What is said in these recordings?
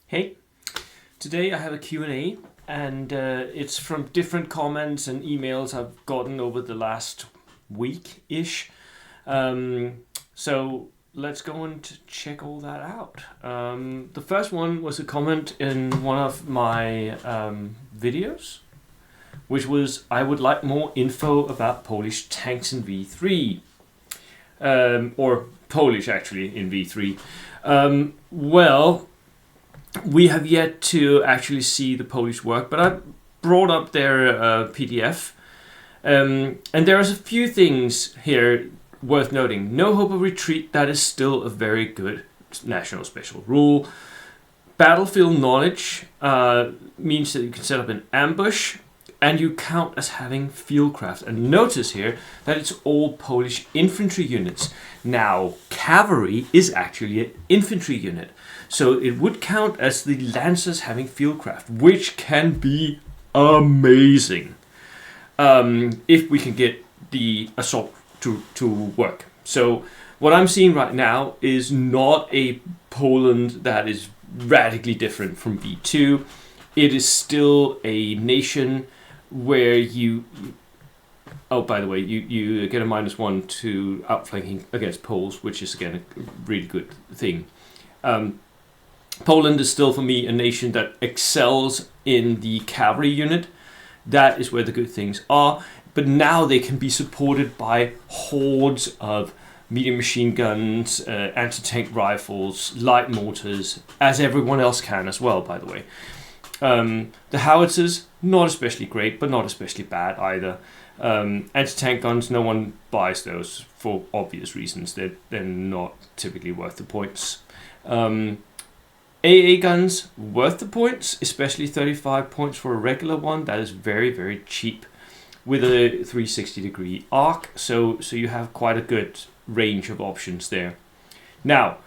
Hey, today I have a Q&A and it's from different comments and emails I've gotten over the last week-ish. So let's go and check all that out. The first one was a comment in one of my videos, which was, I would like more info about Polish tanks in V3. Or Polish actually in V3. Well, we have yet to actually see the Polish work, but I brought up their PDF. And there's a few things here worth noting. No hope of retreat, that is still a very good national special rule. Battlefield knowledge means that you can set up an ambush and you count as having fieldcraft. And notice here that it's all Polish infantry units. Now, cavalry is actually an infantry unit. So it would count as the lancers having fieldcraft, which can be amazing if we can get the assault to work. So what I'm seeing right now is not a Poland that is radically different from V2. It is still a nation where you oh, by the way, you get a -1 to outflanking against Poles, which is again a really good thing. Poland is still for me a nation that excels in the cavalry unit. That is where the good things are. But now they can be supported by hordes of medium machine guns, anti-tank rifles, light mortars, as everyone else can as well, by the way. The howitzers, not especially great, but not especially bad either. Anti-tank guns, no one buys those for obvious reasons. They're not typically worth the points. AA guns, worth the points, especially 35 points for a regular one. That is very, very cheap with a 360-degree arc. So you have quite a good range of options there. Now,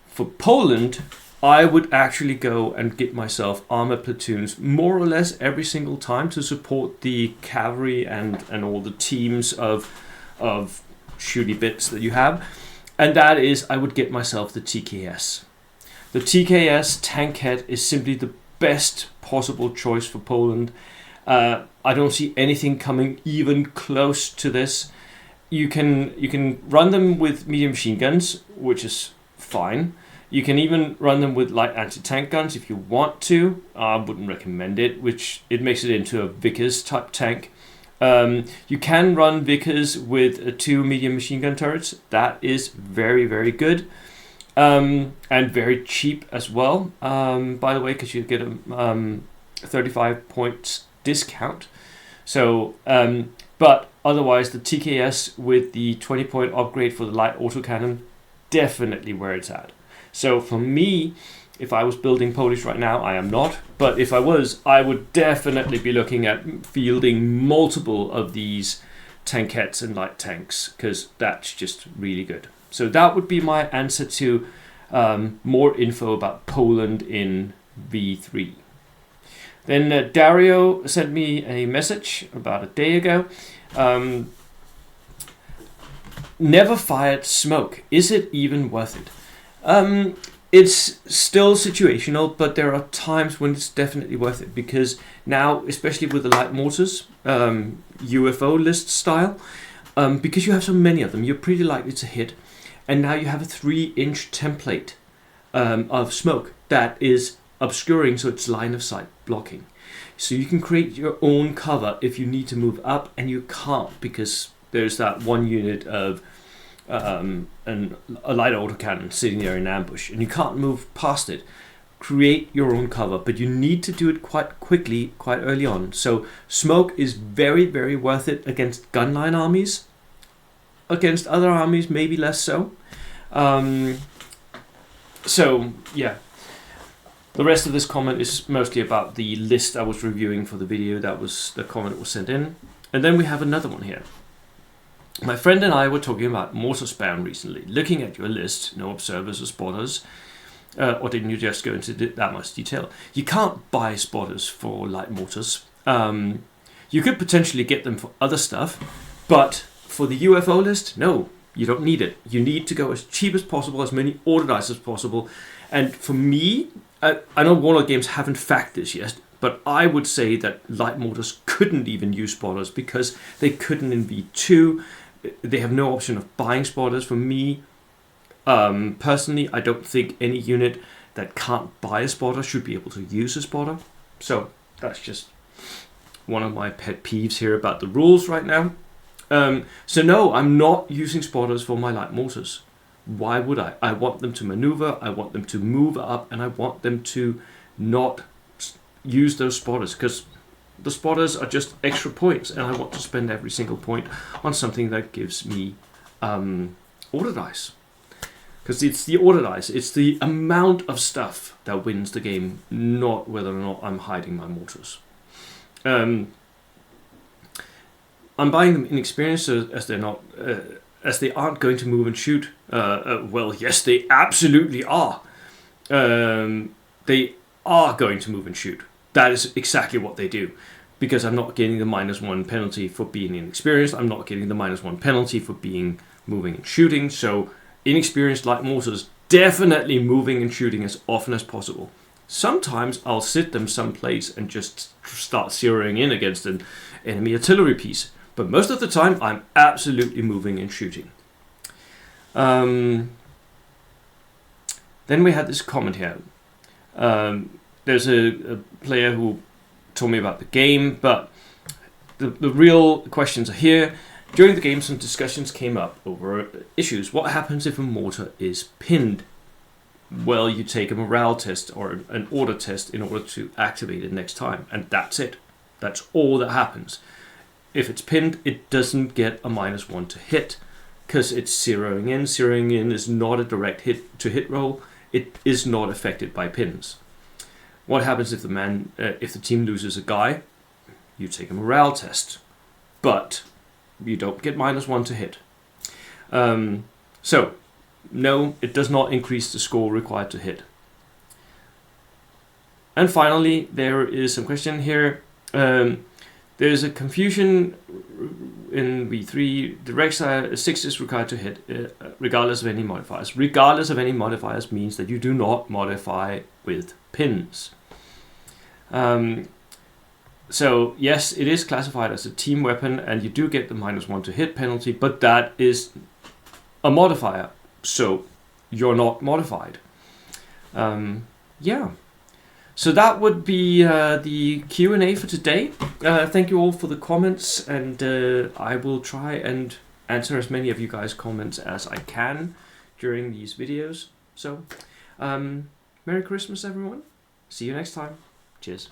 for Poland, I would actually go and get myself armor platoons more or less every single time to support the cavalry and all the teams of shooty bits that you have. And that is, I would get myself the TKS. The TKS tankette is simply the best possible choice for Poland. I don't see anything coming even close to this. You can run them with medium machine guns, which is fine. You can even run them with light anti-tank guns if you want to. I wouldn't recommend it, which it makes it into a Vickers type tank. You can run Vickers with 2 medium machine gun turrets. That is very, very good. And very cheap as well, by the way, because you get a 35 points discount. So, but otherwise, the TKS with the 20-point upgrade for the light autocannon, definitely where it's at. So for me, if I was building Polish right now, I am not, but if I was, I would definitely be looking at fielding multiple of these tankettes and light tanks, because that's just really good. So that would be my answer to more info about Poland in V3. Then Dario sent me a message about a day ago. Never fired smoke. Is it even worth it? It's still situational, but there are times when it's definitely worth it, because now, especially with the light mortars, UFO list style, because you have so many of them, you're pretty likely to hit. And now you have a 3-inch template of smoke that is obscuring, so it's line of sight blocking. So you can create your own cover if you need to move up, and you can't because there's that one unit of a light autocannon sitting there in ambush, and you can't move past it. Create your own cover, but you need to do it quite quickly, quite early on. So smoke is very, very worth it against gunline armies. Against other armies, maybe less so. So, yeah. The rest of this comment is mostly about the list I was reviewing for the video. That was the comment that was sent in. And then we have another one here. My friend and I were talking about mortar spam recently. Looking at your list, no observers or spotters. Or didn't you just go into that much detail? You can't buy spotters for light mortars. You could potentially get them for other stuff, but for the UFO list, no, you don't need it. You need to go as cheap as possible, as many autodice as possible. And for me, I know Warlord Games haven't fact this yet, but I would say that light mortars couldn't even use spotters because they couldn't in V2. They have no option of buying spotters. For me, personally, I don't think any unit that can't buy a spotter should be able to use a spotter. So that's just one of my pet peeves here about the rules right now. So no, I'm not using spotters for my light mortars. Why would I? I want them to maneuver, I want them to move up, and I want them to not use those spotters, because the spotters are just extra points, and I want to spend every single point on something that gives me order dice. Because it's the order dice, it's the amount of stuff that wins the game, not whether or not I'm hiding my mortars. I'm buying them inexperienced as they're not, as they aren't going to move and shoot. Well, yes, they absolutely are. They are going to move and shoot. That is exactly what they do. Because I'm not getting the -1 penalty for being inexperienced. I'm not getting the -1 penalty for being moving and shooting. So inexperienced light mortars definitely moving and shooting as often as possible. Sometimes I'll sit them someplace and just start zeroing in against an enemy artillery piece. But most of the time, I'm absolutely moving and shooting. Then we had this comment here. There's a player who told me about the game, but the real questions are here. During the game, some discussions came up over issues. What happens if a mortar is pinned? Well, you take a morale test or an order test in order to activate it next time, and that's it. That's all that happens. If it's pinned, it doesn't get a -1 to hit, because it's zeroing in. Zeroing in is not a direct hit roll. It is not affected by pins. What happens if if the team loses a guy? You take a morale test, but you don't get -1 to hit. So, no, it does not increase the score required to hit. And finally, there is some question here. There's a confusion in V3. Direct 6 is required to hit, regardless of any modifiers. Regardless of any modifiers means that you do not modify with pins. So yes, it is classified as a team weapon, and you do get the -1 to hit penalty, but that is a modifier, so you're not modified. Yeah. So that would be the Q&A for today. Thank you all for the comments, and I will try and answer as many of you guys' comments as I can during these videos. So, Merry Christmas, everyone. See you next time. Cheers.